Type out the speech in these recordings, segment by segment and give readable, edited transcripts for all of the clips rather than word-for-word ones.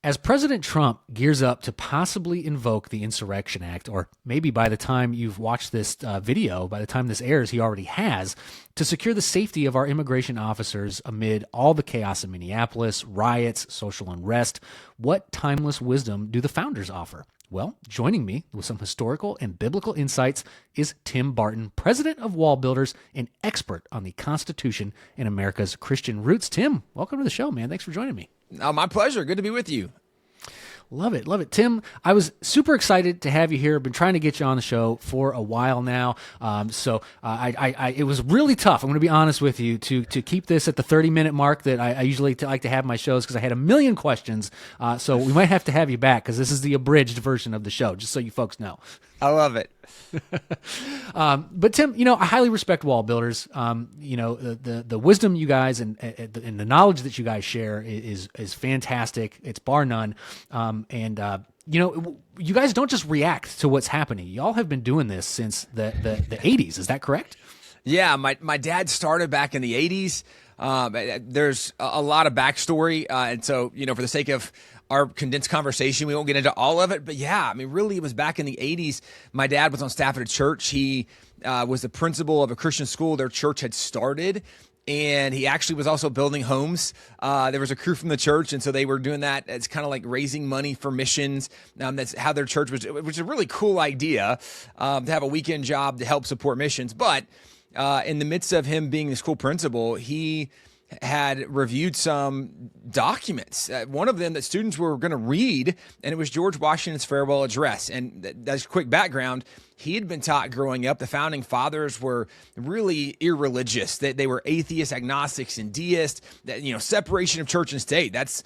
As President Trump gears up to possibly invoke the Insurrection Act, or maybe by the time you've watched this video, by the time this airs, he already has, to secure the safety of our immigration officers amid all the chaos in Minneapolis, riots, social unrest, what timeless wisdom do the founders offer? Well, joining me with some historical and biblical insights is Tim Barton, president of WallBuilders and expert on the Constitution and America's Christian roots. Tim, welcome to the show, man. Thanks for joining me. Oh, my pleasure. Good to be with you. Love it. Love it. Tim, I was super excited to have you here. I've been trying to get you on the show for a while now. It was really tough. I'm going to be honest with you to keep this at the 30-minute mark that I usually like to have my shows because I had a million questions. So we might have to have you back because this is the abridged version of the show, just so you folks know. I love it. But Tim, I highly respect WallBuilders. The wisdom you guys and the knowledge that you guys share is fantastic. It's bar none. You guys don't just react to what's happening. Y'all have been doing this since the 80s. Is that correct? Yeah, my dad started back in the 80s. There's a lot of backstory. And so, for the sake of our condensed conversation, we won't get into all of it. But yeah, really, it was back in the 80s. My dad was on staff at a church. He was the principal of a Christian school their church had started. And he actually was also building homes. There was a crew from the church, and so they were doing that. It's kind of like raising money for missions. That's how their church was, which is a really cool idea to have a weekend job to help support missions. But in the midst of him being the school principal, he had reviewed some documents, one of them that students were going to read, and it was George Washington's farewell address. And that's a quick background. He had been taught growing up, the founding fathers were really irreligious. They were atheists, agnostics, and deists. That, separation of church and state. That's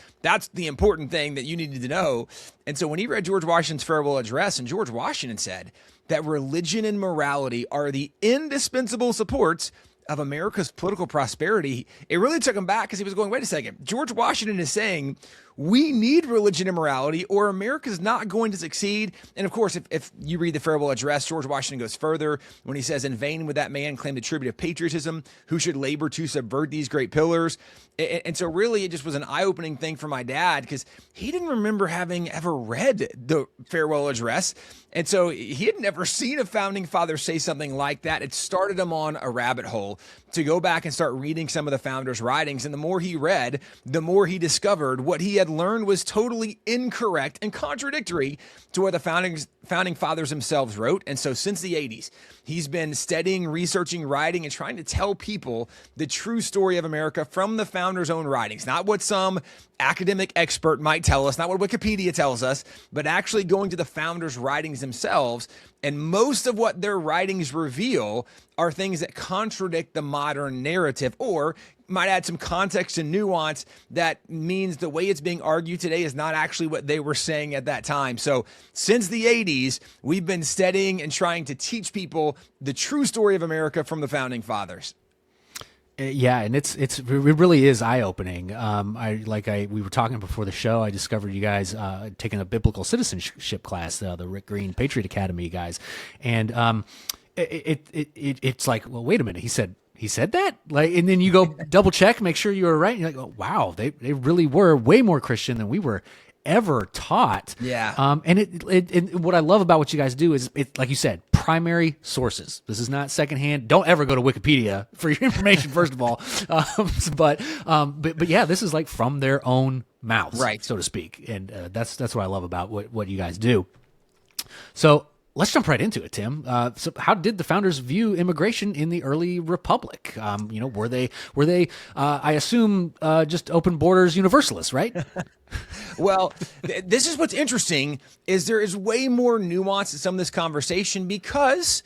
the important thing that you needed to know. And so when he read George Washington's farewell address, and George Washington said that religion and morality are the indispensable supports of America's political prosperity, it really took him back because he was going, wait a second, George Washington is saying we need religion and morality or America's not going to succeed. And of course, if you read the farewell address, George Washington goes further when he says, in vain would that man claim the tribute of patriotism who should labor to subvert these great pillars. And so really, it just was an eye-opening thing for my dad because he didn't remember having ever read the farewell address. And so he had never seen a founding father say something like that. It started him on a rabbit hole to go back and start reading some of the founders' writings. And the more he read, the more he discovered what he had learned was totally incorrect and contradictory to what the founding fathers themselves wrote. And so since the 80s, he's been studying, researching, writing, and trying to tell people the true story of America from the founders' own writings, not what some academic expert might tell us, not what Wikipedia tells us, but actually going to the founders' writings themselves. And most of what their writings reveal are things that contradict the modern narrative, or might add some context and nuance that means the way it's being argued today is not actually what they were saying at that time. So since the 80s, we've been studying and trying to teach people the true story of America from the founding fathers. Yeah, and it really is eye-opening. We were talking before the show. I discovered you guys taking a biblical citizenship class, the Rick Green Patriot Academy guys, and it's like, well, wait a minute. He said that, and then you go double check, make sure you were right. And you're like, oh, wow, they really were way more Christian than we were ever taught. Yeah. And what I love about what you guys do is, like you said, primary sources. This is not secondhand. Don't ever go to Wikipedia for your information, first of all. But yeah, this is like from their own mouths, right, so to speak. And that's what I love about what you guys do. So let's jump right into it, Tim. So how did the founders view immigration in the early republic? Were they I assume, just open borders universalists, right? Well, this is what's interesting is there is way more nuance to some of this conversation because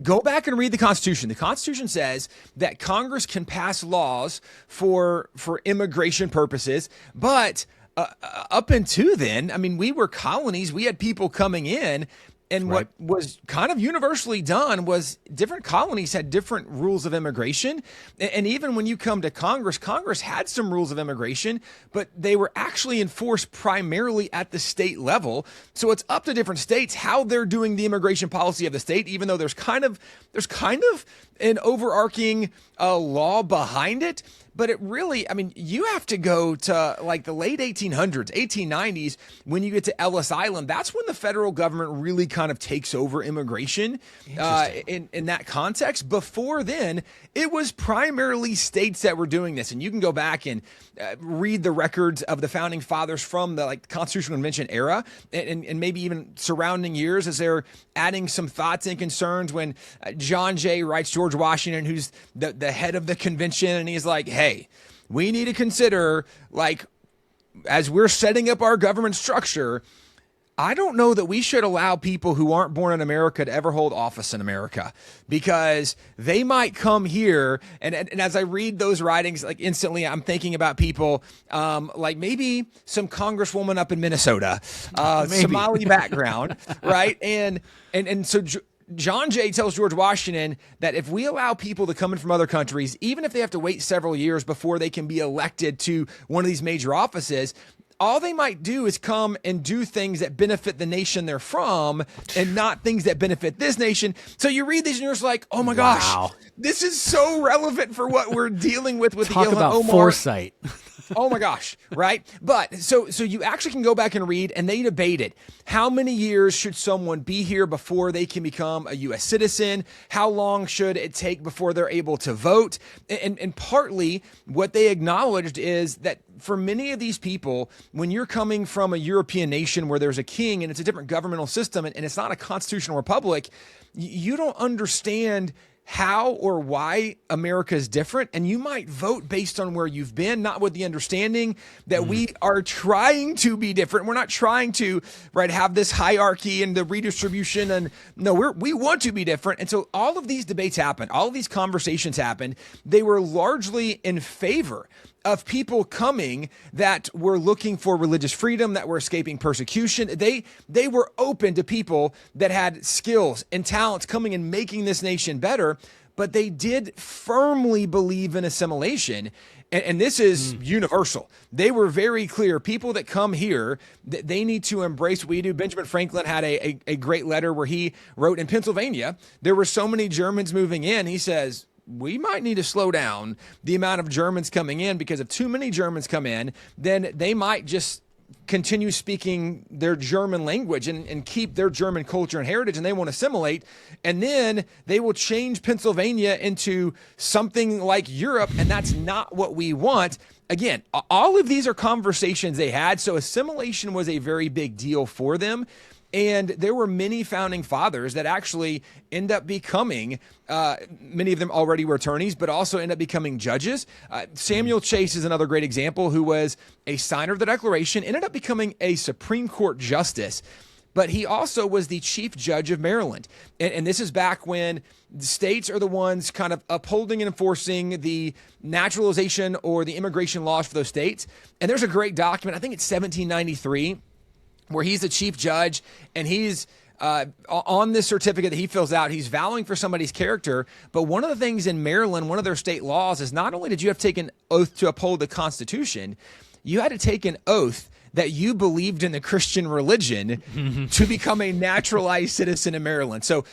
go back and read the Constitution. The Constitution says that Congress can pass laws for immigration purposes, but up until then, we were colonies. We had people coming in. And right. What was kind of universally done was different colonies had different rules of immigration. And even when you come to Congress, Congress had some rules of immigration, but they were actually enforced primarily at the state level. So it's up to different states how they're doing the immigration policy of the state, even though there's kind of an overarching law behind it. but it really, I mean, you have to go to like the late 1800s, 1890s, when you get to Ellis Island. That's when the federal government really kind of takes over immigration in that context. Before then, it was primarily states that were doing this. And you can go back and read the records of the founding fathers from the like Constitutional Convention era and maybe even surrounding years as they're adding some thoughts and concerns when John Jay writes George Washington, who's the head of the convention, and he's like, hey, we need to consider, like, as we're setting up our government structure, I don't know that we should allow people who aren't born in America to ever hold office in America, because they might come here. And as I read those writings, like instantly I'm thinking about people like maybe some congresswoman up in Minnesota, Somali background, right? And so John Jay tells George Washington that if we allow people to come in from other countries, even if they have to wait several years before they can be elected to one of these major offices, all they might do is come and do things that benefit the nation they're from and not things that benefit this nation. So you read these and you're just like, oh my gosh, this is so relevant for what we're dealing with Talk the about Omar foresight. Oh my gosh, right? But so you actually can go back and read, and they debated how many years should someone be here before they can become a U.S. citizen? How long should it take before they're able to vote? And partly what they acknowledged is that for many of these people, when you're coming from a European nation where there's a king and it's a different governmental system and it's not a constitutional republic, you don't understand how or why America is different, and you might vote based on where you've been, not with the understanding that we are trying to be different. We're not trying to have this hierarchy and the redistribution, and no, we want to be different. And so all of these debates happened, all of these conversations happened. They were largely in favor of people coming that were looking for religious freedom, that were escaping persecution. They were open to people that had skills and talents coming and making this nation better, but they did firmly believe in assimilation. And this is universal. They were very clear. People that come here, they need to embrace what we do. Benjamin Franklin had a great letter where he wrote, in Pennsylvania, there were so many Germans moving in. He says, we might need to slow down the amount of Germans coming in, because if too many Germans come in, then they might just continue speaking their German language and keep their German culture and heritage, and they won't assimilate. And then they will change Pennsylvania into something like Europe, and that's not what we want. Again, all of these are conversations they had, so assimilation was a very big deal for them. And there were many founding fathers that actually end up becoming, many of them already were attorneys, but also end up becoming judges. Samuel Chase is another great example, who was a signer of the Declaration, ended up becoming a Supreme Court justice. But he also was the chief judge of Maryland. And this is back when the states are the ones kind of upholding and enforcing the naturalization or the immigration laws for those states. And there's a great document, I think it's 1793, where he's the chief judge, and he's on this certificate that he fills out, he's vowing for somebody's character. But one of the things in Maryland, one of their state laws, is not only did you have to take an oath to uphold the Constitution, you had to take an oath that you believed in the Christian religion to become a naturalized citizen in Maryland. So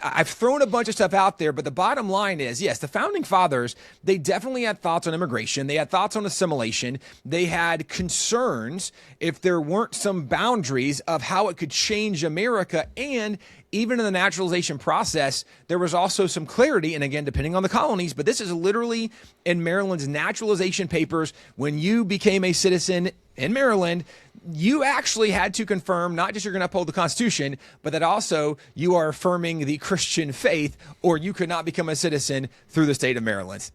I've thrown a bunch of stuff out there, but the bottom line is, yes, the founding fathers, they definitely had thoughts on immigration. They had thoughts on assimilation. They had concerns if there weren't some boundaries of how it could change America. And even in the naturalization process, there was also some clarity, and again, depending on the colonies, but this is literally in Maryland's naturalization papers. When you became a citizen in Maryland, you actually had to confirm not just you're going to uphold the Constitution, but that also you are affirming the Christian faith, or you could not become a citizen through the state of Maryland.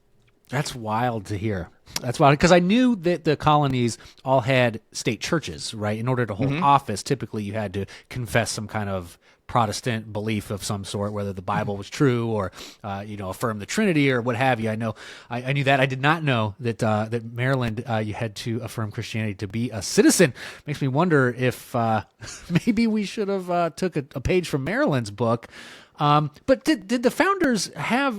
That's wild to hear. That's wild, because I knew that the colonies all had state churches, right? In order to hold office, typically you had to confess some kind of Protestant belief of some sort, whether the Bible was true or, affirm the Trinity or what have you. I knew that. I did not know that that Maryland, you had to affirm Christianity to be a citizen. Makes me wonder if maybe we should have took a page from Maryland's book. But did the founders have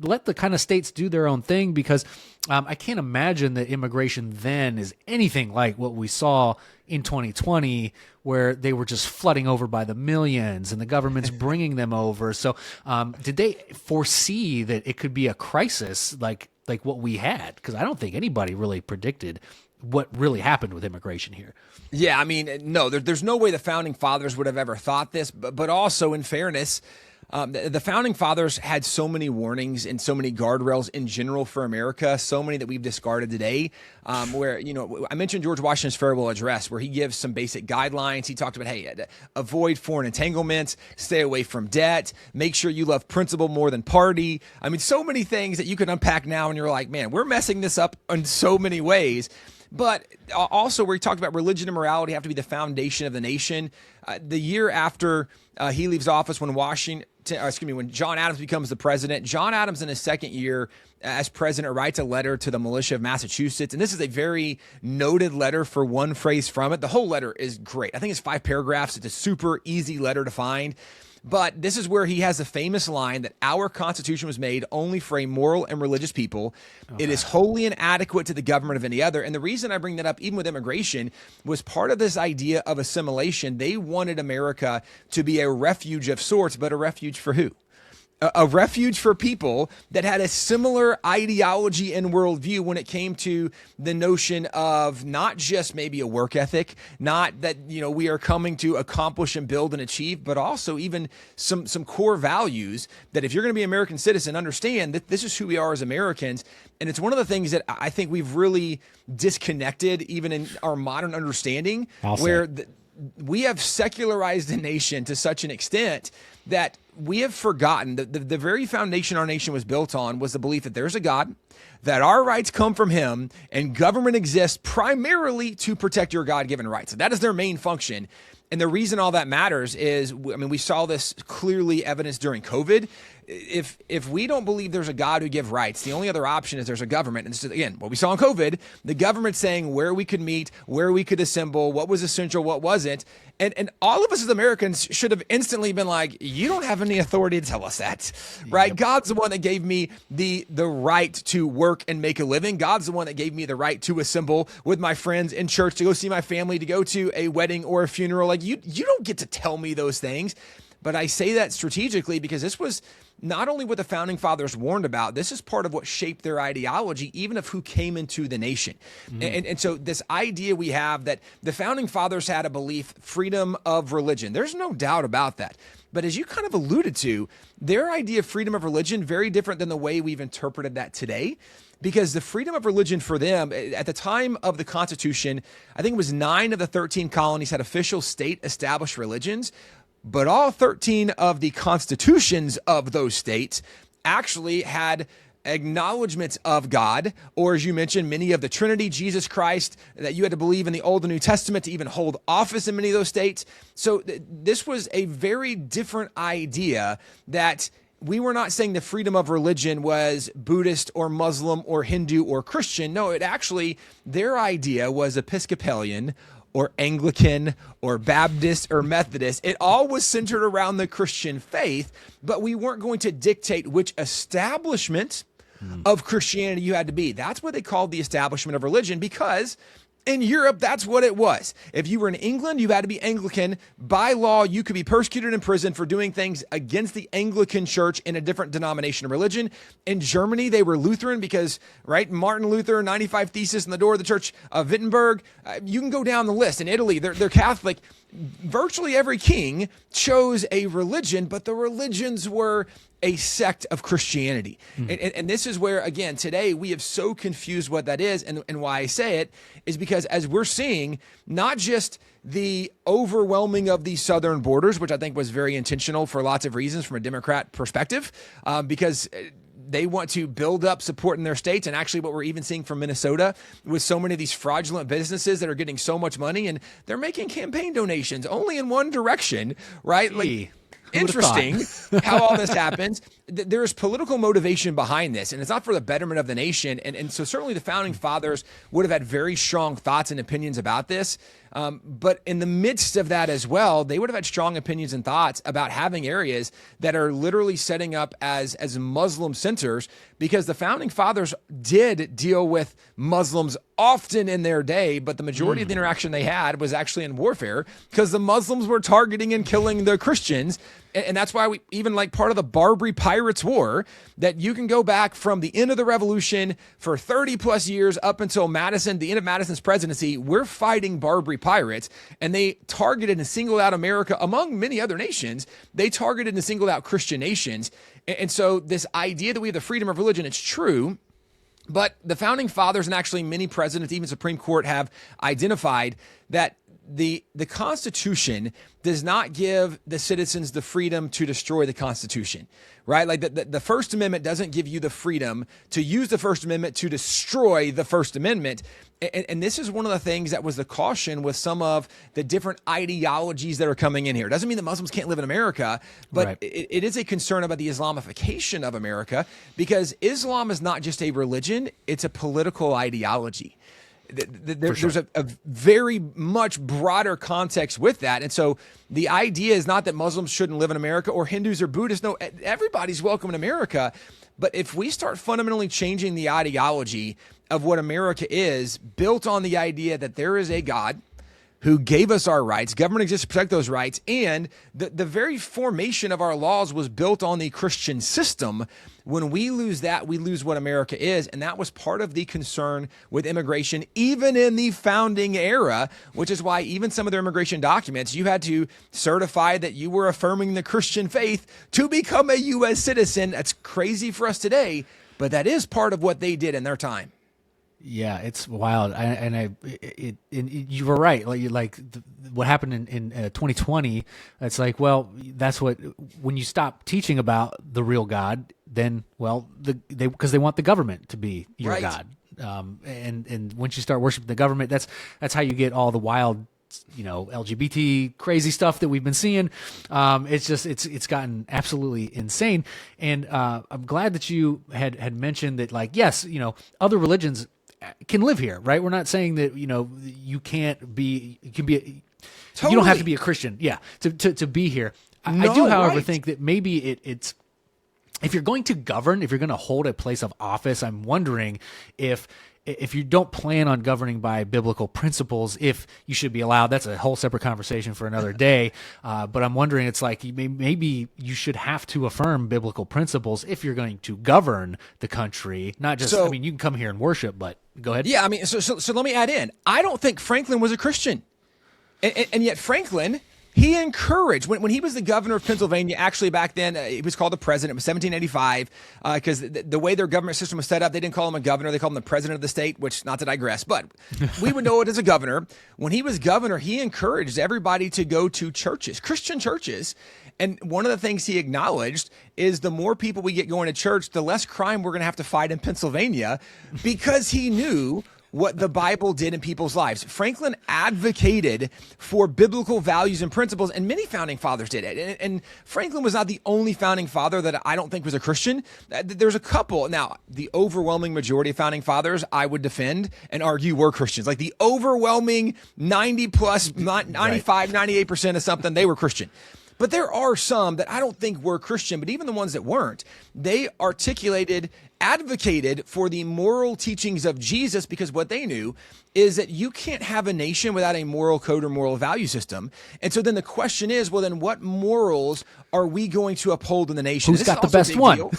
let the kind of states do their own thing? Because I can't imagine that immigration then is anything like what we saw in 2020, where they were just flooding over by the millions and the government's bringing them over. So did they foresee that it could be a crisis like like what we had, because I don't think anybody really predicted what really happened with immigration here. Yeah, I mean, no, there's no way the founding fathers would have ever thought this. But also, in fairness, the founding fathers had so many warnings and so many guardrails in general for America, so many that we've discarded today. Where, I mentioned George Washington's farewell address, where he gives some basic guidelines. He talked about, hey, avoid foreign entanglements, stay away from debt, make sure you love principle more than party. I mean, so many things that you can unpack now, and you're like, man, we're messing this up in so many ways. But also, where he talked about religion and morality have to be the foundation of the nation. The year after he leaves office, when John Adams becomes the president, John Adams in his second year as president writes a letter to the militia of Massachusetts. And this is a very noted letter for one phrase from it. The whole letter is great. I think it's 5 paragraphs. It's a super easy letter to find. But this is where he has the famous line that our Constitution was made only for a moral and religious people. Okay. It is wholly inadequate to the government of any other. And the reason I bring that up, even with immigration, was part of this idea of assimilation. They wanted America to be a refuge of sorts, but a refuge for who? A refuge for people that had a similar ideology and worldview when it came to the notion of not just maybe a work ethic, not that, we are coming to accomplish and build and achieve, but also even some core values that if you're going to be an American citizen, understand that this is who we are as Americans. And it's one of the things that I think we've really disconnected even in our modern understanding, where we have secularized the nation to such an extent that we have forgotten that the very foundation our nation was built on was the belief that there's a God, that our rights come from him, and government exists primarily to protect your God-given rights. That is their main function. And the reason all that matters is, we saw this clearly evidenced during COVID. If we don't believe there's a God who gives rights, the only other option is there's a government. And this is, again, what we saw in COVID, the government saying where we could meet, where we could assemble, what was essential, what wasn't. And all of us as Americans should have instantly been like, you don't have any authority to tell us that, right? Yep. God's the one that gave me the right to work and make a living. God's the one that gave me the right to assemble with my friends in church, to go see my family, to go to a wedding or a funeral. Like, you don't get to tell me those things. But I say that strategically because this was not only what the founding fathers warned about, this is part of what shaped their ideology, even of who came into the nation. Mm-hmm. And so this idea we have that the founding fathers had a belief, freedom of religion, there's no doubt about that. But as you kind of alluded to, their idea of freedom of religion, very different than the way we've interpreted that today. Because the freedom of religion for them, at the time of the Constitution, I think it was 9 of the 13 colonies had official state-established religions. But all 13 of the constitutions of those states actually had acknowledgments of God, or as you mentioned, many of the Trinity, Jesus Christ, that you had to believe in the Old and New Testament to even hold office in many of those states. So this was a very different idea, that we were not saying the freedom of religion was Buddhist or Muslim or Hindu or Christian. No, it actually, their idea was Episcopalian or Anglican or Baptist or Methodist. It all was centered around the Christian faith, but we weren't going to dictate which establishment of Christianity you had to be. That's what they called the establishment of religion, because in Europe, that's what it was. If you were in England, you had to be Anglican. By law, you could be persecuted in prison for doing things against the Anglican church in a different denomination of religion. In Germany, they were Lutheran because, right, Martin Luther, 95 Thesis in the door of the church of Wittenberg. You can go down the list. In Italy, they're Catholic. Virtually every king chose a religion, but the religions were a sect of Christianity. And this is where, again, today we have so confused what that is. And why I say it is because as we're seeing, not just the overwhelming of these southern borders, which I think was very intentional for lots of reasons from a Democrat perspective, because they want to build up support in their states. And actually what we're even seeing from Minnesota with so many of these fraudulent businesses that are getting so much money and they're making campaign donations only in one direction, right? Gee. Interesting how all this happens. There's political motivation behind this, and it's not for the betterment of the nation. And so certainly the founding fathers would have had very strong thoughts and opinions about this. But in the midst of that as well, they would have had strong opinions and thoughts about having areas that are literally setting up as Muslim centers, because the founding fathers did deal with Muslims often in their day, but the majority of the interaction they had was actually in warfare, because the Muslims were targeting and killing the Christians. And that's why we even like part of the Barbary Pirates War, that you can go back from the end of the revolution for 30 plus years up until Madison, the end of Madison's presidency, we're fighting Barbary pirates, and they targeted and singled out America among many other nations. They targeted and singled out Christian nations. And so this idea that we have the freedom of religion, it's true. But the founding fathers, and actually many presidents, even Supreme Court, have identified that the Constitution does not give the citizens the freedom to destroy the Constitution, right? Like the First Amendment doesn't give you the freedom to use the First Amendment to destroy the First Amendment. And this is one of the things that was the caution with some of the different ideologies that are coming in here. It doesn't mean that Muslims can't live in America, but right. it is a concern about the Islamification of America, because Islam is not just a religion, it's a political ideology. There's a very much broader context with that. And so the idea is not that Muslims shouldn't live in America, or Hindus or Buddhists. No, everybody's welcome in America. But if we start fundamentally changing the ideology of what America is, built on the idea that there is a God who gave us our rights, government exists to protect those rights, and the very formation of our laws was built on the Christian system. When we lose that, we lose what America is. And that was part of the concern with immigration, even in the founding era, which is why even some of their immigration documents, you had to certify that you were affirming the Christian faith to become a U.S. citizen. That's crazy for us today, but that is part of what they did in their time. Yeah, it's wild, and you were right. What happened in 2020? It's like, well, that's what, when you stop teaching about the real God, then because they want the government to be your right. God, and once you start worshiping the government, that's how you get all the wild, LGBT crazy stuff that we've been seeing. It's gotten absolutely insane, and I'm glad that you had mentioned that. Like, yes, other religions can live here, right? We're not saying that, you can't be, totally. You don't have to be a Christian, to be here. I do, however, think that maybe it's, if you're going to govern, if you're going to hold a place of office, I'm wondering if you don't plan on governing by biblical principles, if you should be allowed. That's a whole separate conversation for another day. But I'm wondering, it's like maybe you should have to affirm biblical principles if you're going to govern the country. Not just, you can come here and worship, but go ahead. Yeah, so let me add in. I don't think Franklin was a Christian. And yet Franklin, he encouraged, when he was the governor of Pennsylvania, actually back then, he was called the president. It was 1785, because the way their government system was set up, they didn't call him a governor. They called him the president of the state, which, not to digress, but we would know it as a governor. When he was governor, he encouraged everybody to go to churches, Christian churches. And one of the things he acknowledged is the more people we get going to church, the less crime we're going to have to fight in Pennsylvania, because he knew what the Bible did in people's lives. Franklin advocated for biblical values and principles, and many founding fathers did it. And Franklin was not the only founding father that I don't think was a Christian. There's a couple. Now, the overwhelming majority of founding fathers I would defend and argue were Christians. Like the overwhelming 90 plus, 95, 98% of something, they were Christian. But there are some that I don't think were Christian, but even the ones that weren't, they advocated for the moral teachings of Jesus, because what they knew is that you can't have a nation without a moral code or moral value system. And so then the question is, well, then what morals are we going to uphold in the nation? Who's got the best one?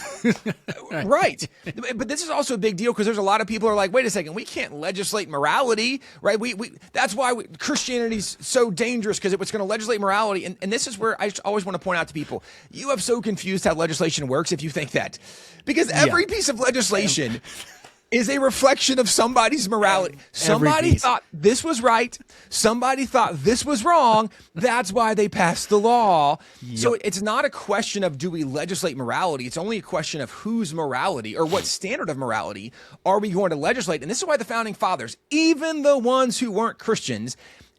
Right. But this is also a big deal, because there's a lot of people who are like, wait a second, we can't legislate morality, right? That's why Christianity's so dangerous, because it's going to legislate morality. And this is where I always want to point out to people, you have so confused how legislation works if you think that. Because every piece of legislation is a reflection of somebody's morality. Somebody thought this was right. Somebody thought this was wrong. That's why they passed the law. Yep. So it's not a question of, do we legislate morality? It's only a question of whose morality, or what standard of morality are we going to legislate? And this is why the founding fathers, even the ones who weren't Christians,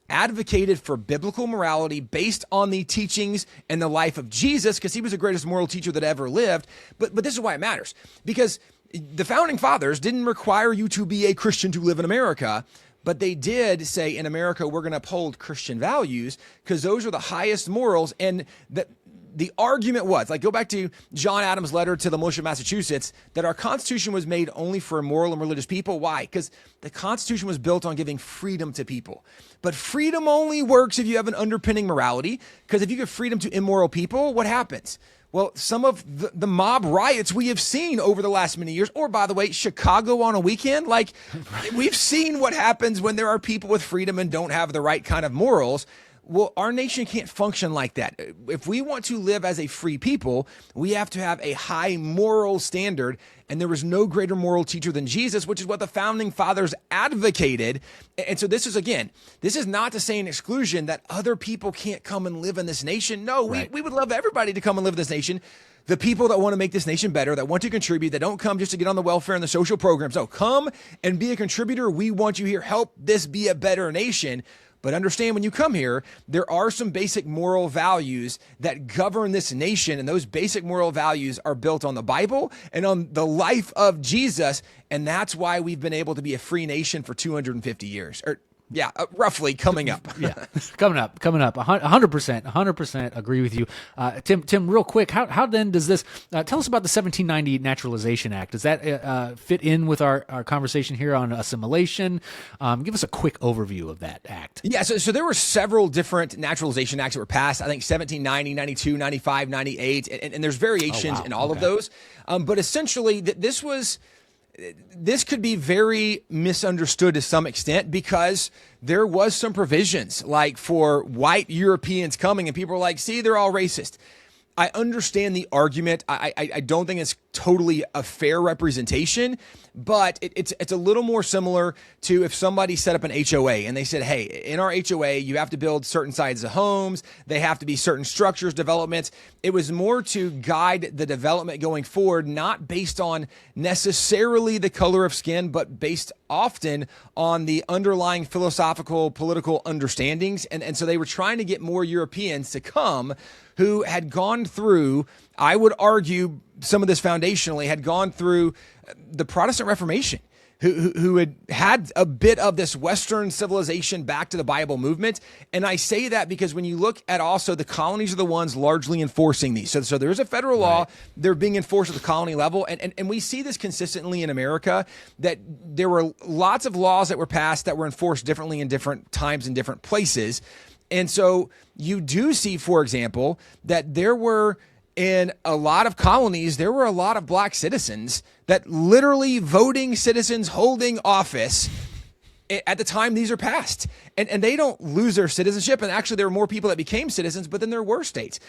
advocated for biblical morality based on the teachings and the life of Jesus, because he was the greatest moral teacher that ever lived. But this is why it matters, because the founding fathers didn't require you to be a Christian to live in America, but they did say in America, we're going to uphold Christian values because those are the highest morals. And the argument was, like, go back to John Adams' letter to the militia of Massachusetts, that our Constitution was made only for moral and religious people. Why? Because the Constitution was built on giving freedom to people. But freedom only works if you have an underpinning morality, because if you give freedom to immoral people, what happens? Well, some of the mob riots we have seen over the last many years, or by the way, Chicago on a weekend, like, we've seen what happens when there are people with freedom and don't have the right kind of morals. Well, our nation can't function like that. If we want to live as a free people, we have to have a high moral standard. And there was no greater moral teacher than Jesus, which is what the founding fathers advocated. And so this is not to say in exclusion that other people can't come and live in this nation. No, we would love everybody to come and live in this nation. The people that want to make this nation better, that want to contribute, that don't come just to get on the welfare and the social programs. No, come and be a contributor. We want you here. Help this be a better nation. But understand, when you come here, there are some basic moral values that govern this nation. And those basic moral values are built on the Bible and on the life of Jesus. And that's why we've been able to be a free nation for 250 years. Roughly coming up. Coming up. 100% agree with you. Tim, real quick, how then does this, tell us about the 1790 Naturalization Act. Does that fit in with our conversation here on assimilation? Give us a quick overview of that act. Yeah, so there were several different naturalization acts that were passed. I think 1790, 92, 95, 98, and there's variations in all of those. But essentially, this could be very misunderstood to some extent, because there was some provisions like for white Europeans coming, and people were like, see, they're all racist. I understand the argument. I don't think it's totally a fair representation, but it's a little more similar to if somebody set up an HOA and they said, hey, in our HOA, you have to build certain sizes of homes. They have to be certain structures, developments. It was more to guide the development going forward, not based on necessarily the color of skin, but based often on the underlying philosophical, political understandings. And so they were trying to get more Europeans to come who had gone through, I would argue, some of this foundationally, had gone through the Protestant Reformation, who had a bit of this Western civilization back to the Bible movement. And I say that because when you look at also the colonies are the ones largely enforcing these. So there's a federal law, they're being enforced at the colony level. And we see this consistently in America, that there were lots of laws that were passed that were enforced differently in different times and different places. And so you do see, for example, that there were in a lot of colonies, there were a lot of black citizens that literally voting citizens holding office at the time these are passed. And they don't lose their citizenship. And actually, there were more people that became citizens, but then there were states,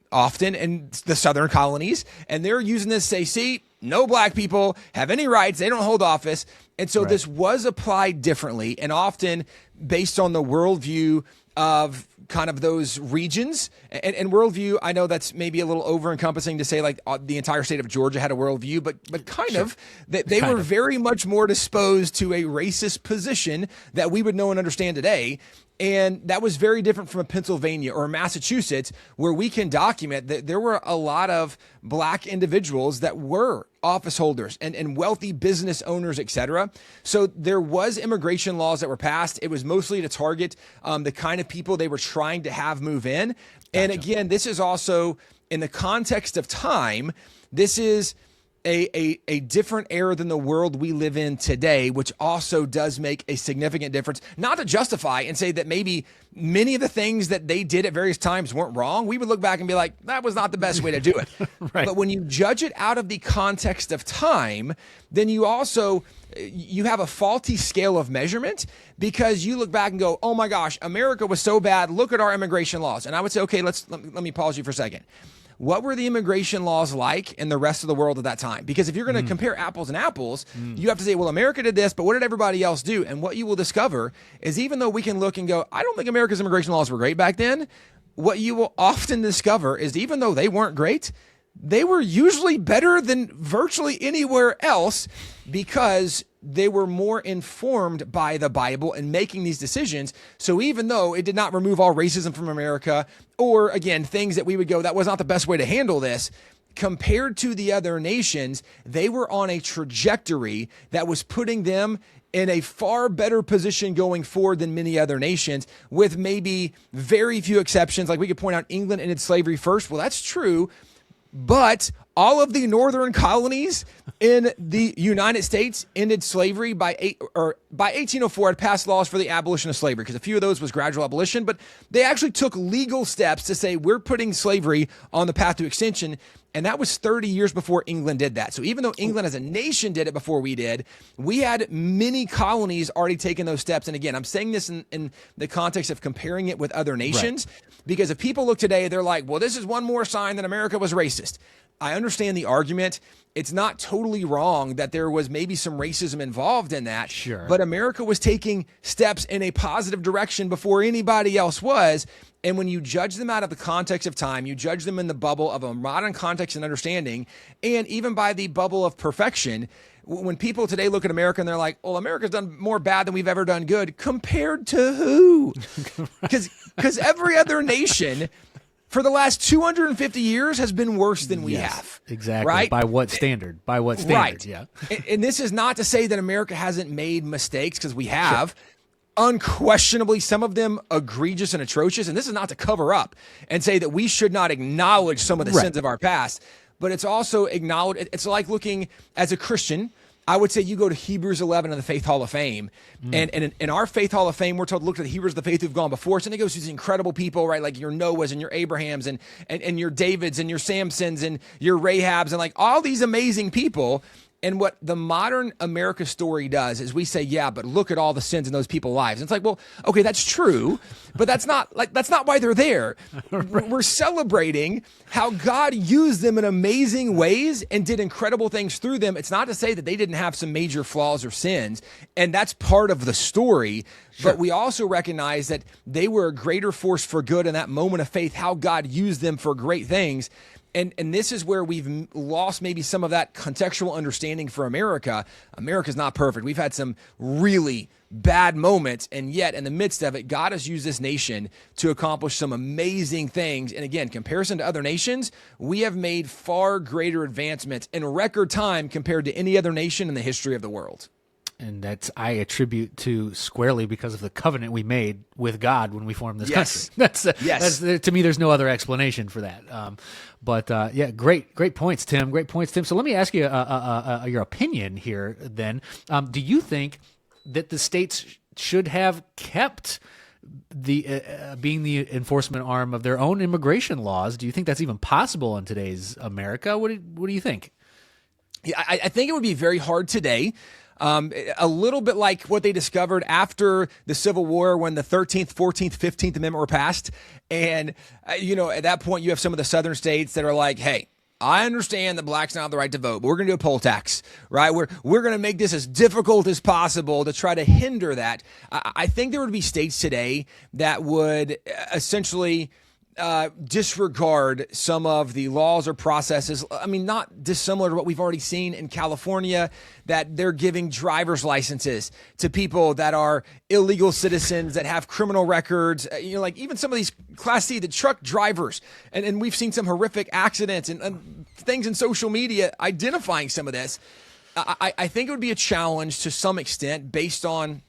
often in the southern colonies. And they're using this to say, see, no black people have any rights. They don't hold office. And so this was applied differently and often based on the worldview of kind of those regions. And worldview, I know that's maybe a little over encompassing to say like the entire state of Georgia had a worldview, but kind of that they were very much more disposed to a racist position that we would know and understand today. And that was very different from a Pennsylvania or Massachusetts, where we can document that there were a lot of black individuals that were office holders and wealthy business owners, et cetera. So there was immigration laws that were passed. It was mostly to target the kind of people they were trying to have move in. Gotcha. And again, this is also in the context of time. This is a different era than the world we live in today, which also does make a significant difference. Not to justify and say that maybe many of the things that they did at various times weren't wrong. We would look back and be like, that was not the best way to do it. But when you judge it out of the context of time, then you also, you have a faulty scale of measurement, because you look back and go, oh my gosh, America was so bad. Look at our immigration laws. And I would say, okay, let me pause you for a second. What were the immigration laws like in the rest of the world at that time? Because if you're going to compare apples and apples, you have to say, well, America did this, but what did everybody else do? And what you will discover is, even though we can look and go, I don't think America's immigration laws were great back then, what you will often discover is, even though they weren't great, they were usually better than virtually anywhere else, because they were more informed by the Bible in making these decisions. So even though it did not remove all racism from America, or again, things that we would go, that was not the best way to handle this, compared to the other nations, they were on a trajectory that was putting them in a far better position going forward than many other nations, with maybe very few exceptions. Like we could point out England ended slavery first. Well, that's true. But all of the northern colonies in the United States ended slavery by 1804. It passed laws for the abolition of slavery, because a few of those was gradual abolition, but they actually took legal steps to say we're putting slavery on the path to extinction. And that was 30 years before England did that. So even though England as a nation did it before we did, we had many colonies already taking those steps. And again, I'm saying this in the context of comparing it with other nations, because if people look today, they're like, well, this is one more sign that America was racist. I understand the argument. It's not totally wrong that there was maybe some racism involved in that. Sure. But America was taking steps in a positive direction before anybody else was. And when you judge them out of the context of time, you judge them in the bubble of a modern context and understanding, and even by the bubble of perfection, when people today look at America and they're like, well, America's done more bad than we've ever done good, compared to who? Because every other nation for the last 250 years has been worse than we have. Exactly. Right? By what standard? By what standard? Right. Yeah. And this is not to say that America hasn't made mistakes, because we have. Sure. Unquestionably, some of them egregious and atrocious. And this is not to cover up and say that we should not acknowledge some of the sins of our past, but it's also acknowledge. It's like looking as a Christian. I would say you go to Hebrews 11 in the Faith Hall of Fame. And in our Faith Hall of Fame, we're told to look to the Hebrews of the faith who've gone before us. And it goes through these incredible people, right? Like your Noahs and your Abrahams and your Davids and your Samsons and your Rahabs and like all these amazing people. And what the modern America story does is we say, yeah, but look at all the sins in those people's lives. And it's like, well, okay, that's true, but that's not why they're there. We're celebrating how God used them in amazing ways and did incredible things through them. It's not to say that they didn't have some major flaws or sins, and that's part of the story. Sure. But we also recognize that they were a greater force for good in that moment of faith, how God used them for great things. And this is where we've lost maybe some of that contextual understanding for America. America's not perfect. We've had some really bad moments, and yet in the midst of it, God has used this nation to accomplish some amazing things. And again, comparison to other nations, we have made far greater advancements in record time compared to any other nation in the history of the world. And that's I attribute to squarely because of the covenant we made with God when we formed this country. That's to me. There's no other explanation for that. But great points, Tim. Great points, Tim. So let me ask you your opinion here. Then, do you think that the states should have kept the being the enforcement arm of their own immigration laws? Do you think that's even possible in today's America? What do you think? Yeah, I think it would be very hard today. A little bit like what they discovered after the Civil War when the 13th, 14th, 15th Amendment were passed. And, at that point, you have some of the southern states that are like, hey, I understand that blacks don't have the right to vote, but we're going to do a poll tax, right? We're going to make this as difficult as possible to try to hinder that. I think there would be states today that would essentially disregard some of the laws or processes. I mean, not dissimilar to what we've already seen in California, that they're giving driver's licenses to people that are illegal citizens that have criminal records, like even some of these Class C, the truck drivers. And we've seen some horrific accidents and things in social media identifying some of this. I think it would be a challenge to some extent based on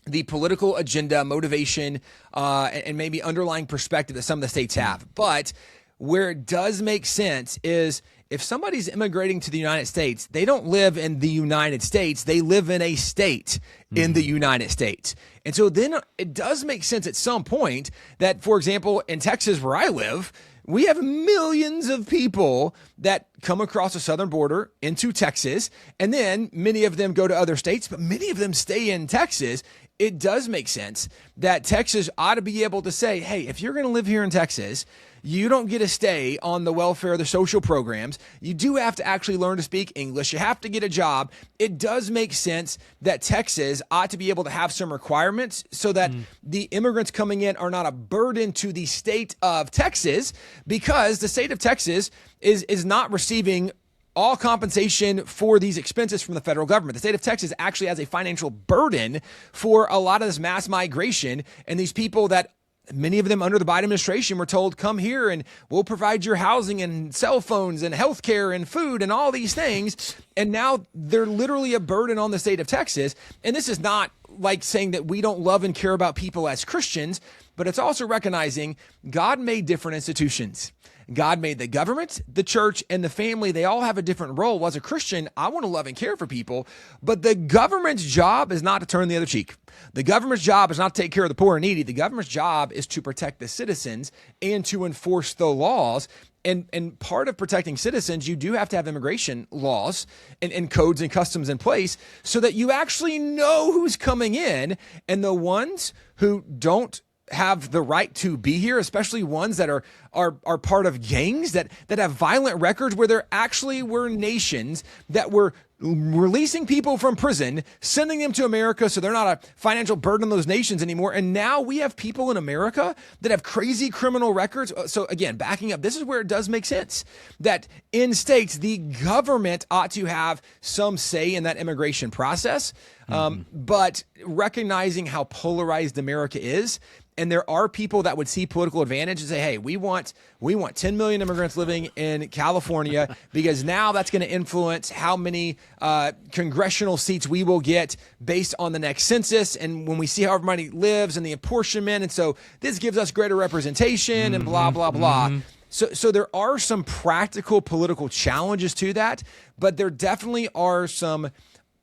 the political agenda, motivation, and maybe underlying perspective that some of the states have. But where it does make sense is if somebody's immigrating to the United States, they don't live in the United States. They live in a state in the United States. And so then it does make sense at some point that, for example, in Texas where I live, we have millions of people that come across the southern border into Texas, and then many of them go to other states, but many of them stay in Texas. It does make sense that Texas ought to be able to say, hey, if you're going to live here in Texas, you don't get to stay on the welfare, the social programs. You do have to actually learn to speak English. You have to get a job. It does make sense that Texas ought to be able to have some requirements so that the immigrants coming in are not a burden to the state of Texas, because the state of Texas is not receiving all compensation for these expenses from the federal government. The state of Texas actually has a financial burden for a lot of this mass migration and these people that many of them under the Biden administration were told, come here and we'll provide your housing and cell phones and healthcare and food and all these things. And now they're literally a burden on the state of Texas. And this is not like saying that we don't love and care about people as Christians, but it's also recognizing God made different institutions. God made the government, the church, and the family. They all have a different role. Well, as a Christian, I want to love and care for people, but the government's job is not to turn the other cheek. The government's job is not to take care of the poor and needy. The government's job is to protect the citizens and to enforce the laws. And part of protecting citizens, you do have to have immigration laws and codes and customs in place so that you actually know who's coming in, and the ones who don't have the right to be here, especially ones that are part of gangs that have violent records, where there actually were nations that were releasing people from prison, sending them to America so they're not a financial burden on those nations anymore. And now we have people in America that have crazy criminal records. So again, backing up, this is where it does make sense that in states, the government ought to have some say in that immigration process. But recognizing how polarized America is, and there are people that would see political advantage and say, hey, we want 10 million immigrants living in California because now that's going to influence how many congressional seats we will get based on the next census. And when we see how everybody lives and the apportionment. And so this gives us greater representation and blah, blah, blah. So there are some practical political challenges to that, but there definitely are some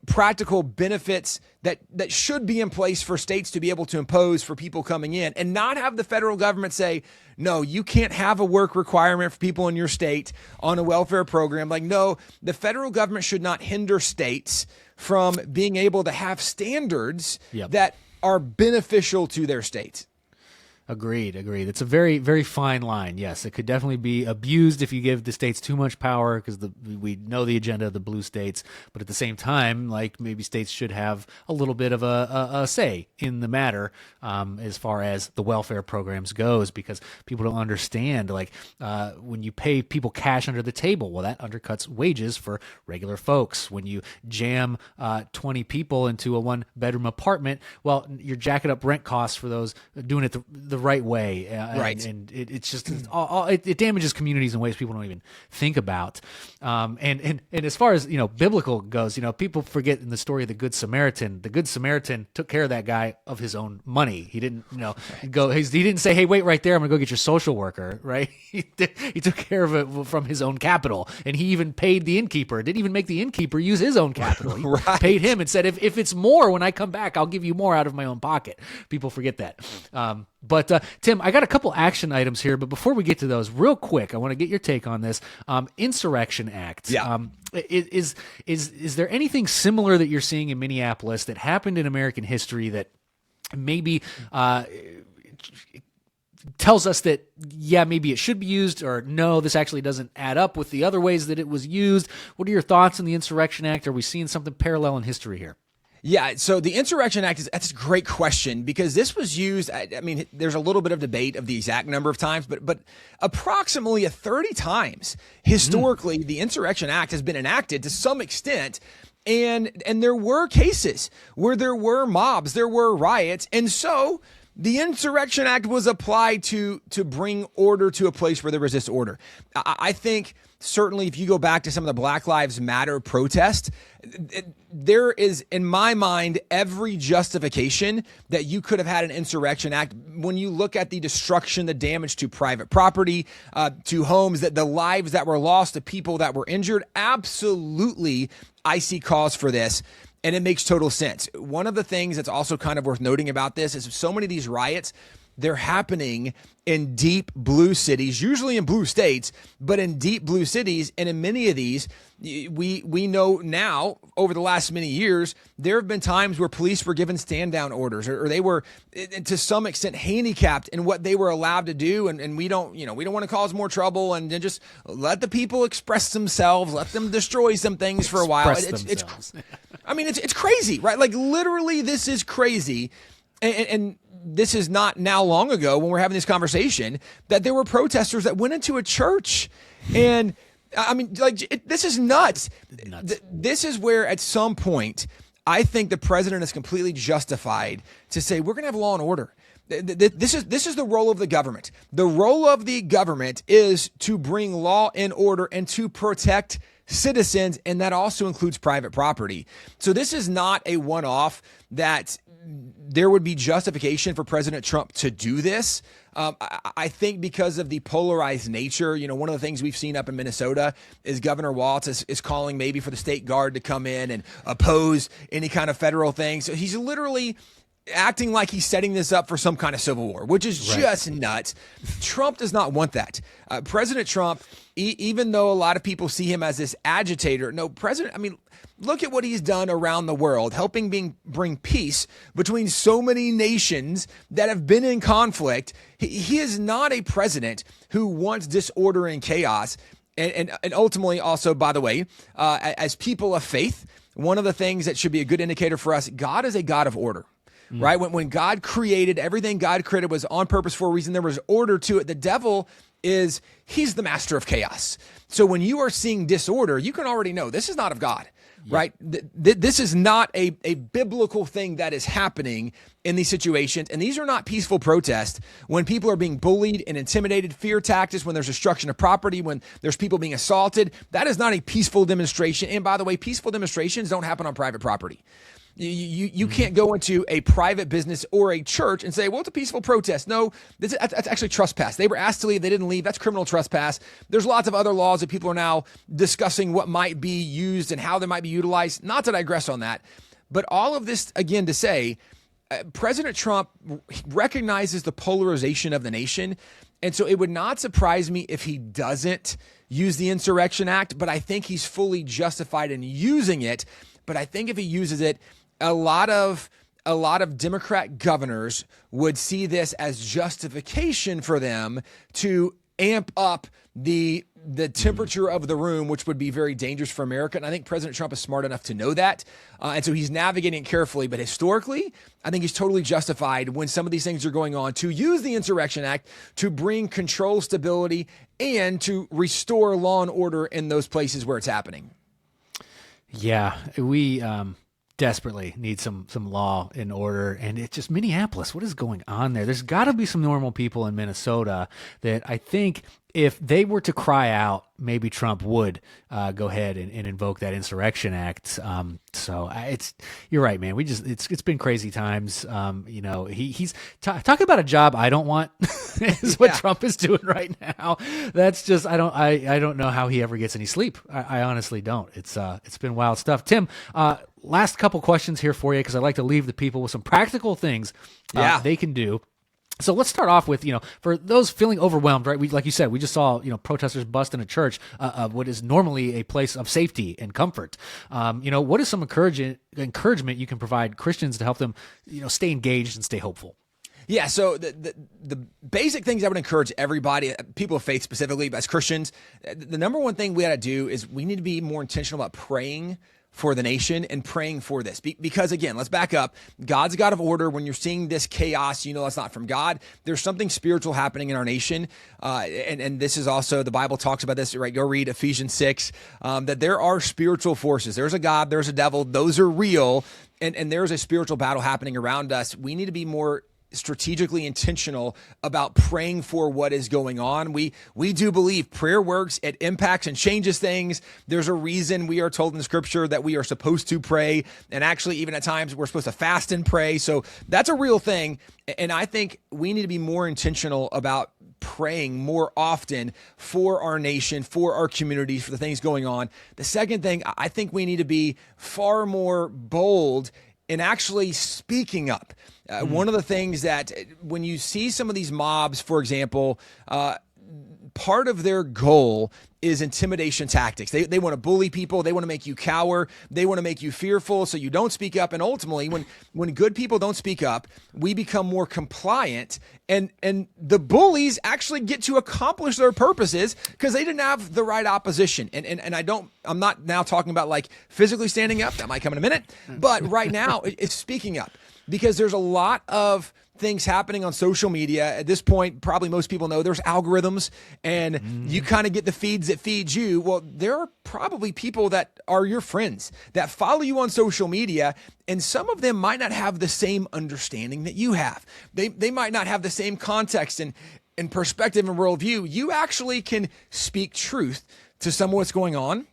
practical benefits that should be in place for states to be able to impose for people coming in, and not have the federal government say, no, you can't have a work requirement for people in your state on a welfare program. Like, no, the federal government should not hinder states from being able to have standards that are beneficial to their states. Agreed. It's a very, very fine line. Yes, it could definitely be abused if you give the states too much power, because we know the agenda of the blue states. But at the same time, like, maybe states should have a little bit of a say in the matter as far as the welfare programs goes, because people don't understand, like, when you pay people cash under the table, well, that undercuts wages for regular folks. When you jam 20 people into a one-bedroom apartment, well, you're jacking up rent costs for those doing it the right way, and it's just it damages communities in ways people don't even think about. And as far as biblical goes, people forget in the story of the Good Samaritan. The Good Samaritan took care of that guy of his own money. He didn't go. He didn't say, "Hey, wait right there. I'm gonna go get your social worker." Right? He took care of it from his own capital, and he even paid the innkeeper. Didn't even make the innkeeper use his own capital. He paid him and said, "If it's more when I come back, I'll give you more out of my own pocket." People forget that. But Tim, I got a couple action items here, but before we get to those, real quick, I want to get your take on this Insurrection Act. Yeah. Is there anything similar that you're seeing in Minneapolis that happened in American history that maybe tells us that, maybe it should be used, or no, this actually doesn't add up with the other ways that it was used? What are your thoughts on the Insurrection Act? Are we seeing something parallel in history here? Yeah, so the Insurrection Act that's a great question, because this was used, I mean, there's a little bit of debate of the exact number of times, but approximately 30 times historically, the Insurrection Act has been enacted to some extent. And there were cases where there were mobs, there were riots. And so the Insurrection Act was applied to bring order to a place where there was disorder. I think certainly if you go back to some of the Black Lives Matter protest, there is, in my mind, every justification that you could have had an Insurrection Act when you look at the destruction, the damage to private property, to homes, that the lives that were lost, the people that were injured. Absolutely, I see cause for this. And it makes total sense. One of the things that's also kind of worth noting about this is so many of these riots, they're happening in deep blue cities, usually in blue states, but in deep blue cities. And in many of these, we know now, over the last many years, there have been times where police were given stand down orders, or they were to some extent handicapped in what they were allowed to do. And we don't want to cause more trouble, and just let the people express themselves, let them destroy some things for a while. It's crazy, right? Like, literally, this is crazy. And this is not now long ago when we're having this conversation that there were protesters that went into a church. And I mean, this is nuts. This is where at some point, I think the president is completely justified to say, we're going to have law and order. This is the role of the government. The role of the government is to bring law and order and to protect citizens, and that also includes private property. So this is not a one-off that there would be justification for President Trump to do this. I think because of the polarized nature, one of the things we've seen up in Minnesota is Governor Walz is calling maybe for the state guard to come in and oppose any kind of federal thing. So he's literally acting like he's setting this up for some kind of civil war, which is just nuts. Trump does not want that. President Trump, even though a lot of people see him as this agitator, look at what he's done around the world, helping bring peace between so many nations that have been in conflict. He is not a president who wants disorder and chaos. And ultimately also, by the way, as people of faith, one of the things that should be a good indicator for us, God is a God of order. Right? When God created, everything God created was on purpose for a reason. There was order to it. The devil he's the master of chaos. So when you are seeing disorder, you can already know this is not of God, right? This is not a biblical thing that is happening in these situations. And these are not peaceful protests when people are being bullied and intimidated, fear tactics, when there's destruction of property, when there's people being assaulted. That is not a peaceful demonstration. And by the way, peaceful demonstrations don't happen on private property. You can't go into a private business or a church and say, well, it's a peaceful protest. No, that's actually trespass. They were asked to leave. They didn't leave. That's criminal trespass. There's lots of other laws that people are now discussing what might be used and how they might be utilized. Not to digress on that, but all of this, again, to say, President Trump recognizes the polarization of the nation. And so it would not surprise me if he doesn't use the Insurrection Act, but I think he's fully justified in using it. But I think if he uses it, a lot of Democrat governors would see this as justification for them to amp up the temperature of the room, which would be very dangerous for America. And I think President Trump is smart enough to know that. And so he's navigating it carefully. But historically, I think he's totally justified when some of these things are going on to use the Insurrection Act to bring control, stability, and to restore law and order in those places where it's happening. Yeah, we desperately need some law and order. And it's just Minneapolis. What is going on there? There's got to be some normal people in Minnesota that I think if they were to cry out, maybe Trump would go ahead and invoke that Insurrection Act. You're right, man. It's been crazy times. He's talking about a job I don't want is what Trump is doing right now. That's just, I don't know how he ever gets any sleep. I honestly don't. It's been wild stuff. Tim, last couple questions here for you, because I like to leave the people with some practical things they can do. So let's start off with, for those feeling overwhelmed, right? Like you said, we just saw, protesters bust in a church, what is normally a place of safety and comfort. What is some encouragement you can provide Christians to help them, stay engaged and stay hopeful? Yeah, so the basic things I would encourage everybody, people of faith specifically, as Christians, the number one thing we got to do is we need to be more intentional about praying for the nation and praying for this. Because again, let's back up. God's a God of order. When you're seeing this chaos, that's not from God. There's something spiritual happening in our nation. And this is also, the Bible talks about this, right? Go read Ephesians 6, that there are spiritual forces. There's a God, there's a devil. Those are real. And there's a spiritual battle happening around us. We need to be more strategically intentional about praying for what is going on. We do believe prayer works. It impacts and changes things. There's a reason we are told in the scripture that we are supposed to pray. And actually, even at times, we're supposed to fast and pray. So that's a real thing. And I think we need to be more intentional about praying more often for our nation, for our communities, for the things going on. The second thing, I think we need to be far more bold in actually speaking up. One of the things that when you see some of these mobs, for example, part of their goal is intimidation tactics. They want to bully people. They want to make you cower. They want to make you fearful so you don't speak up. And ultimately, when good people don't speak up, we become more compliant. And the bullies actually get to accomplish their purposes because they didn't have the right opposition. And I'm not now talking about like physically standing up. That might come in a minute. But right now, it's speaking up. Because there's a lot of things happening on social media. At this point, probably most people know there's algorithms, and you kind of get the feeds that feed you. Well, there are probably people that are your friends that follow you on social media, and some of them might not have the same understanding that you have. They might not have the same context and perspective and worldview. You actually can speak truth to someone what's going on,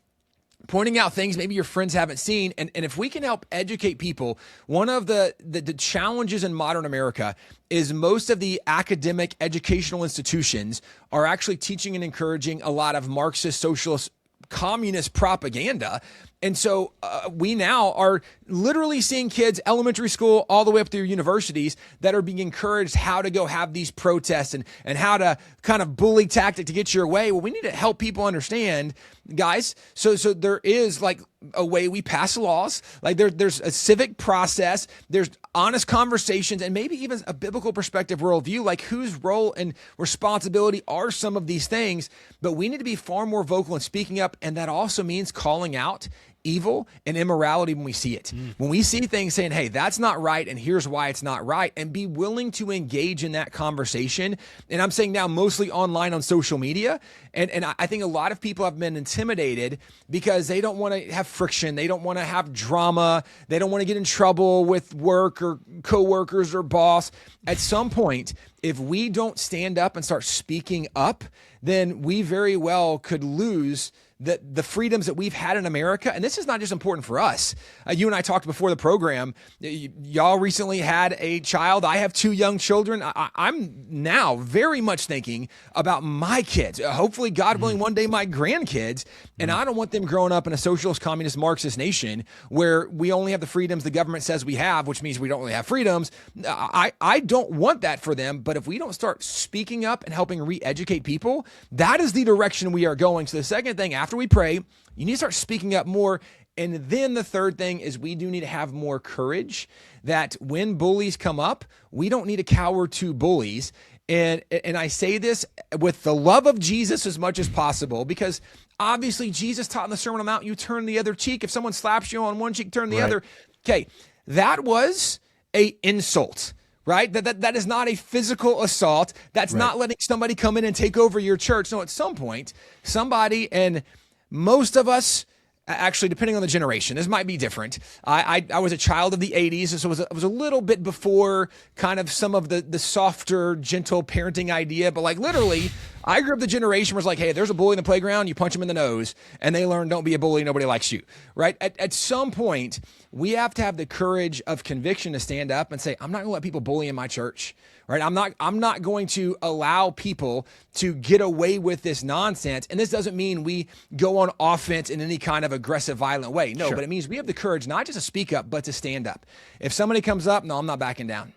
pointing out things maybe your friends haven't seen. And if we can help educate people, one of the challenges in modern America is most of the academic educational institutions are actually teaching and encouraging a lot of Marxist, socialist, communist propaganda. And so we now are literally seeing kids, elementary school, all the way up through universities, that are being encouraged how to go have these protests and how to kind of bully tactic to get your way. Well, we need to help people understand, guys. So there is like a way we pass laws. Like there's a civic process. There's honest conversations, and maybe even a biblical perspective worldview, like whose role and responsibility are some of these things. But we need to be far more vocal in speaking up. And that also means calling out evil and immorality when we see it. When we see things saying, hey, that's not right, and here's why it's not right, and be willing to engage in that conversation. And I'm saying now mostly online on social media. And I think a lot of people have been intimidated because they don't want to have friction. They don't want to have drama. They don't want to get in trouble with work or coworkers or boss. At some point, if we don't stand up and start speaking up, then we very well could lose the freedoms that we've had in America. And this is not just important for us. You and I talked before the program. Y'all recently had a child. I have 2 young children. I'm now very much thinking about my kids. Hopefully, God willing, one day my grandkids. And I don't want them growing up in a socialist, communist, Marxist nation where we only have the freedoms the government says we have, which means we don't really have freedoms. I don't want that for them. But if we don't start speaking up and helping re-educate people, that is the direction we are going. So the second thing, after we pray, you need to start speaking up more. And then the third thing is we do need to have more courage, that when bullies come up, we don't need to cower to bullies. And I say this with the love of Jesus as much as possible, because obviously Jesus taught in the Sermon on the Mount, you turn the other cheek. If someone slaps you on one cheek, turn the other. Okay, that was an insult. Right? That is not a physical assault. That's not letting somebody come in and take over your church. No, at some point, somebody, and most of us, actually, depending on the generation, this might be different. I was a child of the 80s, so it was a little bit before kind of some of the softer, gentle parenting idea. But like literally, I grew up the generation where it's like, hey, there's a bully in the playground, you punch him in the nose, and they learn, don't be a bully, nobody likes you, right? At some point, we have to have the courage of conviction to stand up and say, I'm not going to let people bully in my church, right? I'm not going to allow people to get away with this nonsense. And this doesn't mean we go on offense in any kind of aggressive, violent way. No, but it means we have the courage not just to speak up, but to stand up. If somebody comes up, no, I'm not backing down.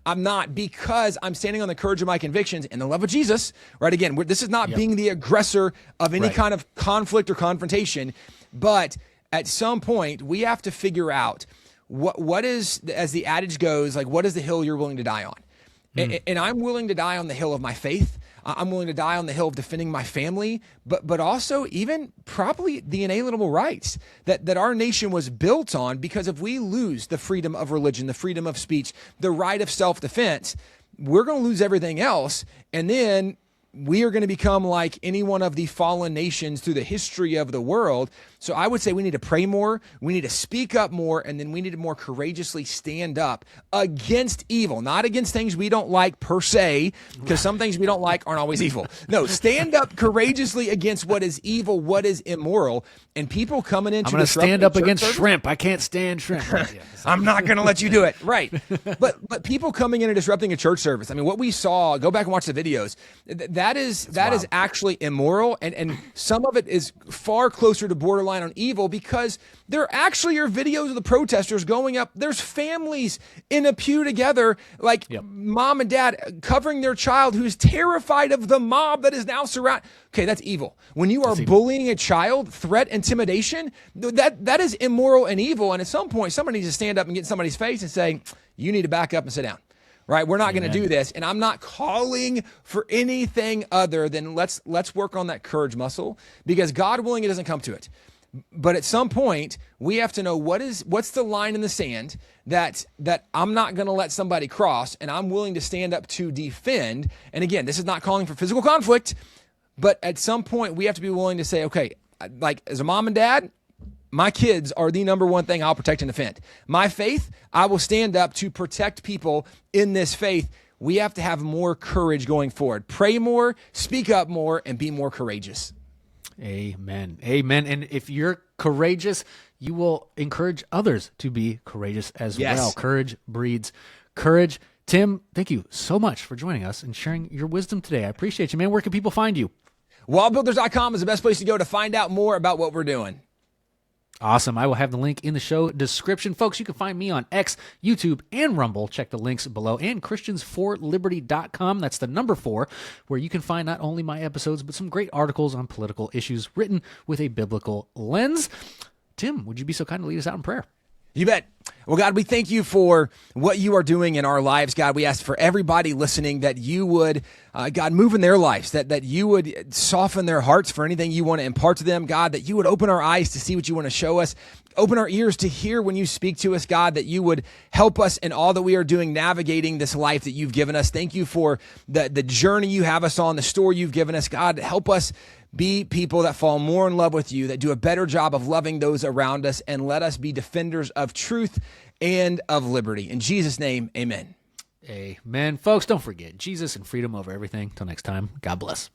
I'm not, because I'm standing on the courage of my convictions and the love of Jesus, right? Again, this is not being the aggressor of any kind of conflict or confrontation, but at some point we have to figure out what is, as the adage goes, like, what is the hill you're willing to die on? And I'm willing to die on the hill of my faith. I'm willing to die on the hill of defending my family, but also even probably the inalienable rights that our nation was built on. Because if we lose the freedom of religion, the freedom of speech, the right of self-defense, we're going to lose everything else. And then we are going to become like any one of the fallen nations through the history of the world. So I would say we need to pray more, we need to speak up more, and then we need to more courageously stand up against evil, not against things we don't like per se, because some things we don't like aren't always evil. No, stand up courageously against what is evil, what is immoral, and people coming into. I'm going to stand up against shrimp. I can't stand shrimp. I'm not going to let you do it. Right. But people coming in and disrupting a church service. I mean, what we saw, go back and watch the videos. That is actually immoral. And some of it is far closer to borderline on evil, because there actually are videos of the protesters going up. There's families in a pew together, like mom and dad covering their child who's terrified of the mob that is now surrounded. Okay, that's evil. When you are bullying a child, threat, intimidation, that is immoral and evil. And at some point, somebody needs to stand up and get in somebody's face and say, you need to back up and sit down. Right? We're not going to do this. And I'm not calling for anything other than let's work on that courage muscle, because God willing, it doesn't come to it. But at some point, we have to know what's the line in the sand that I'm not going to let somebody cross, and I'm willing to stand up to defend. And again, this is not calling for physical conflict, but at some point, we have to be willing to say, okay, like as a mom and dad, my kids are the number one thing I'll protect and defend. My faith, I will stand up to protect people in this faith. We have to have more courage going forward. Pray more, speak up more, and be more courageous. Amen. Amen. And if you're courageous, you will encourage others to be courageous as well. Courage breeds courage. Tim, thank you so much for joining us and sharing your wisdom today. I appreciate you, man. Where can people find you? WallBuilders.com is the best place to go to find out more about what we're doing. Awesome. I will have the link in the show description. Folks, you can find me on X, YouTube, and Rumble. Check the links below. And Christians4Liberty.com. That's the number 4, where you can find not only my episodes, but some great articles on political issues written with a biblical lens. Tim, would you be so kind to lead us out in prayer? You bet. Well, God, we thank you for what you are doing in our lives. God, we ask for everybody listening that you would, God, move in their lives, that you would soften their hearts for anything you want to impart to them. God, that you would open our eyes to see what you want to show us. Open our ears to hear when you speak to us, God, that you would help us in all that we are doing, navigating this life that you've given us. Thank you for the journey you have us on, the story you've given us. God, help us be people that fall more in love with you, that do a better job of loving those around us, and let us be defenders of truth and of liberty. In Jesus' name, amen. Amen. Folks, don't forget Jesus and freedom over everything. Till next time, God bless.